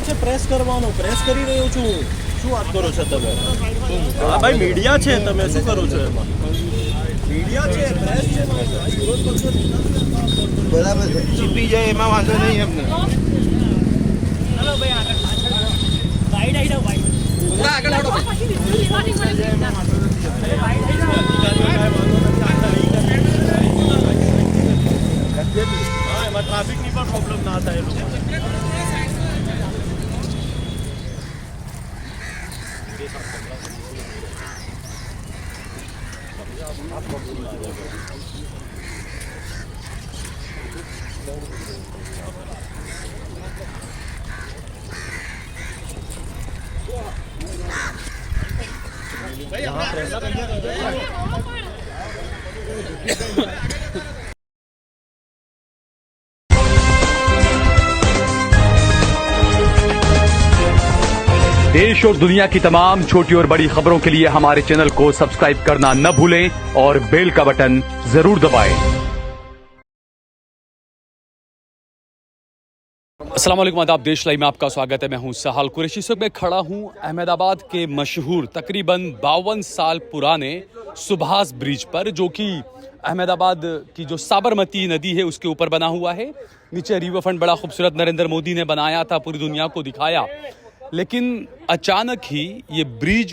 છે પ્રેસ કરવાનો, પ્રેસ કરી રહ્યો છું. શું વાત કરો છો તમે? હા ભાઈ, મીડિયા છે, તમે શું કરો છો એમાં? મીડિયા છે, પ્રેસ છે, વિરોધ કરશો બરાબર છે. ચીપી જાય એમાં વાંધો નહીં એમને. ચલો ભાઈ આગળ પાછળ વાઈડ આઈ જાવ, વાઈડ પૂરા આગળ આવો. હા, એમાં ટ્રાફિકની પણ પ્રોબ્લેમ ના થાય એ લોકો. देश और दुनिया की तमाम छोटी और बड़ी खबरों के लिए हमारे चैनल को सब्सक्राइब करना न भूलें और बेल का बटन जरूर दबाएं। अस्सलाम वालेकुम, आदाब। देश लाइव में आपका स्वागत है। मैं हूं सहाल कुरैशी। इस वक्त मैं खड़ा हूं अहमदाबाद के मशहूर तकरीबन 52 साल पुराने सुभाष ब्रिज पर, जो कि अहमदाबाद की जो साबरमती नदी है उसके ऊपर बना हुआ है। नीचे रिवर फ्रंट बड़ा खूबसूरत नरेंद्र मोदी ने बनाया था, पूरी दुनिया को दिखाया। लेकिन अचानक ही ये ब्रिज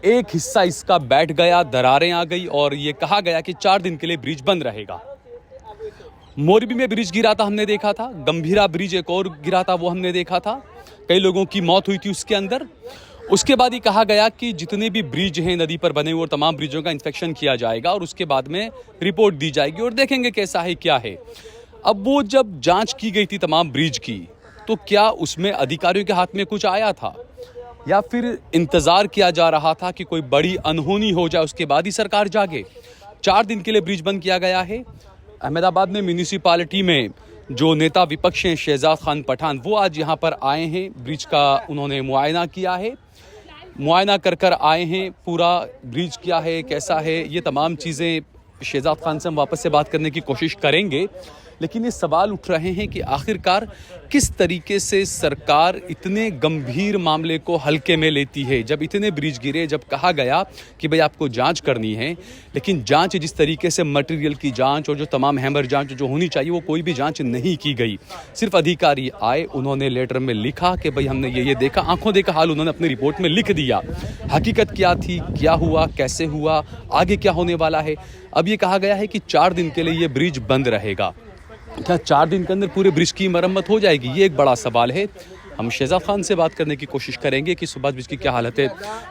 एक हिस्सा इसका बैठ गया, दरारें आ गई और ये कहा गया कि 4 दिन के लिए ब्रिज बंद रहेगा। मोरबी में ब्रिज गिरा था, हमने देखा था। गंभीरा ब्रिज एक और गिरा था, वो हमने देखा था। कई लोगों की मौत हुई थी उसके अंदर। उसके बाद ही कहा गया कि जितने भी ब्रिज हैं नदी पर बने हुए और तमाम ब्रिजों का इंस्पेक्शन किया जाएगा और उसके बाद में रिपोर्ट दी जाएगी और देखेंगे कैसा है क्या है। अब वो जब जांच की गई थी तमाम ब्रिज की, तो क्या उसमें अधिकारियों के हाथ में कुछ आया था या फिर इंतजार किया जा रहा था कि कोई बड़ी अनहोनी हो जाए उसके बाद ही सरकार जागे? 4 दिन के लिए ब्रिज बंद किया गया है। अहमदाबाद में म्यूनिसिपालिटी में जो नेता विपक्ष हैं शहजाद खान पठान, वो आज यहाँ पर आए हैं। ब्रिज का उन्होंने मुआयना किया है, मुआयना कर आए हैं। पूरा ब्रिज क्या है, कैसा है, ये तमाम चीज़ें शहजाद खान से हम वापस से बात करने की कोशिश करेंगे। लेकिन ये सवाल उठ रहे हैं कि आखिरकार किस तरीके से सरकार इतने गंभीर मामले को हल्के में लेती है। जब इतने ब्रिज गिरे, जब कहा गया कि भाई आपको जांच करनी है, लेकिन जांच जिस तरीके से मटेरियल की जांच और जो तमाम हैमर जांच जो होनी चाहिए वो कोई भी जांच नहीं की गई। सिर्फ अधिकारी आए, उन्होंने लेटर में लिखा कि भाई हमने ये देखा, आंखों देखा हाल उन्होंने अपनी रिपोर्ट में लिख दिया। हकीकत क्या थी, क्या हुआ, कैसे हुआ, आगे क्या होने वाला है। अब ये कहा गया है कि 4 दिन के लिए ये ब्रिज बंद रहेगा। क्या 4 दिन के अंदर पूरे ब्रिज की मरम्मत हो जाएगी? ये एक बड़ा सवाल है। हम शहजाद खान से बात करने की कोशिश करेंगे कि सुभाष ब्रिज की क्या हालत है।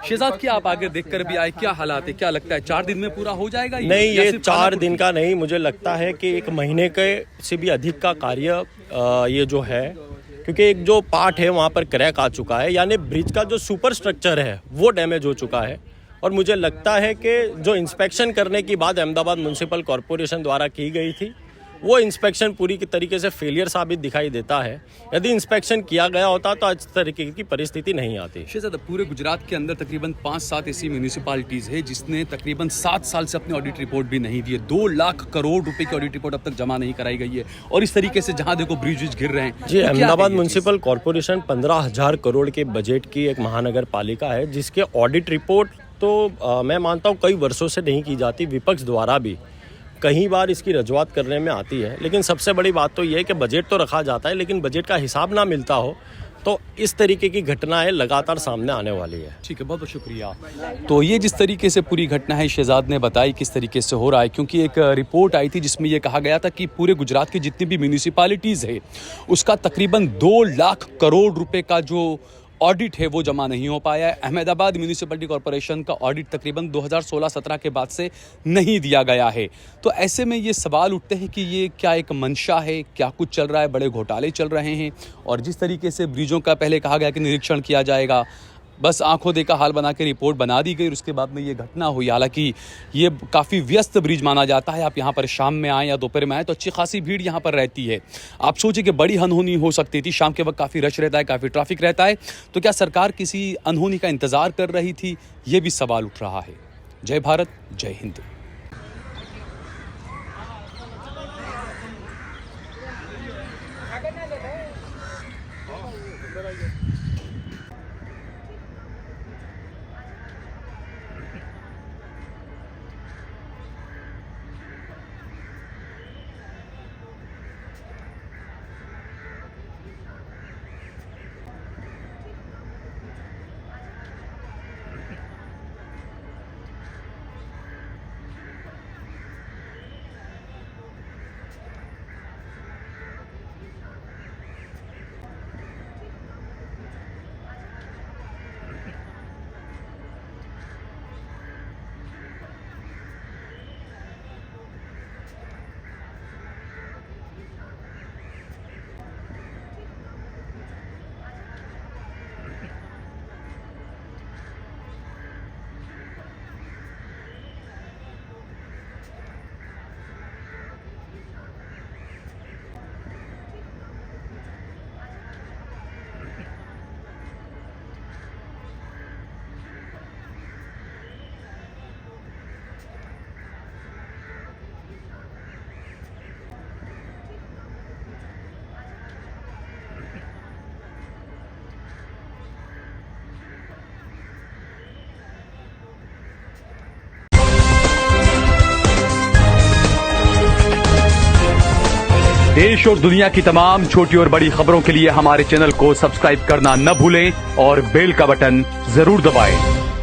शहजाद, क्या आप आगे देखकर भी आए, क्या हालात है, क्या लगता है 4 दिन में पूरा हो जाएगा? नहीं, ये 4 दिन का नहीं, मुझे लगता है कि 1 महीने के से भी अधिक का कार्य ये जो है, क्योंकि एक जो पार्ट है वहाँ पर क्रैक आ चुका है, यानी ब्रिज का जो सुपर स्ट्रक्चर है वो डैमेज हो चुका है। और मुझे लगता है कि जो इंस्पेक्शन करने की बात अहमदाबाद म्यूनसिपल कॉरपोरेशन द्वारा की गई थी, वो इंस्पेक्शन पूरी तरीके से फेलियर साबित दिखाई देता है। यदि इंस्पेक्शन किया गया होता तो इस तरीके की परिस्थिति नहीं आती। शहजाद, पूरे गुजरात के अंदर तकरीबन 5-7 ऐसी म्यूनिसिपालिटीज़ है जिसने तकरीबन 7 साल से अपनी ऑडिट रिपोर्ट भी नहीं दी है। 2 लाख करोड़ रुपए की ऑडिट रिपोर्ट अब तक जमा नहीं कराई गई है और इस तरीके से जहां देखो ब्रिज गिर रहे हैं। जी, अहमदाबाद म्यूनसिपल कॉरपोरेशन 15,000 करोड़ के बजट की एक महानगर पालिका है, जिसके ऑडिट रिपोर्ट तो मैं मानता हूँ कई वर्षों से नहीं की जाती। विपक्ष द्वारा भी कई बार इसकी रजूआत करने में आती है, लेकिन सबसे बड़ी बात तो ये है कि बजट तो रखा जाता है लेकिन बजट का हिसाब ना मिलता हो, तो इस तरीके की घटनाएं लगातार सामने आने वाली है। ठीक है, बहुत बहुत शुक्रिया। तो ये जिस तरीके से पूरी घटना है शहजाद ने बताई किस तरीके से हो रहा है, क्योंकि एक रिपोर्ट आई थी जिसमें ये कहा गया था कि पूरे गुजरात की जितनी भी म्यूनिसिपालिटीज़ है उसका तकरीबन 2 लाख करोड़ रुपए का जो ऑडिट है वो जमा नहीं हो पाया है। अहमदाबाद म्यूनिसिपलिटी कॉरपोरेशन का ऑडिट तकरीबन 2016-17 के बाद से नहीं दिया गया है। तो ऐसे में ये सवाल उठते हैं कि ये क्या एक मंशा है, क्या कुछ चल रहा है, बड़े घोटाले चल रहे हैं। और जिस तरीके से ब्रिजों का पहले कहा गया कि निरीक्षण किया जाएगा, बस आंखों देखा हाल बना के रिपोर्ट बना दी गई और उसके बाद में ये घटना हुई। हालांकि ये काफ़ी व्यस्त ब्रिज माना जाता है। आप यहाँ पर शाम में आएँ या दोपहर में आएँ तो अच्छी खासी भीड़ यहाँ पर रहती है। आप सोचिए कि बड़ी अनहोनी हो सकती थी। शाम के वक्त काफ़ी रश रहता है, काफ़ी ट्रैफिक रहता है। तो क्या सरकार किसी अनहोनी का इंतज़ार कर रही थी? ये भी सवाल उठ रहा है। जय भारत, जय हिंद। देश और दुनिया की तमाम छोटी और बड़ी खबरों के लिए हमारे चैनल को सब्सक्राइब करना न भूलें और बेल का बटन जरूर दबाएं।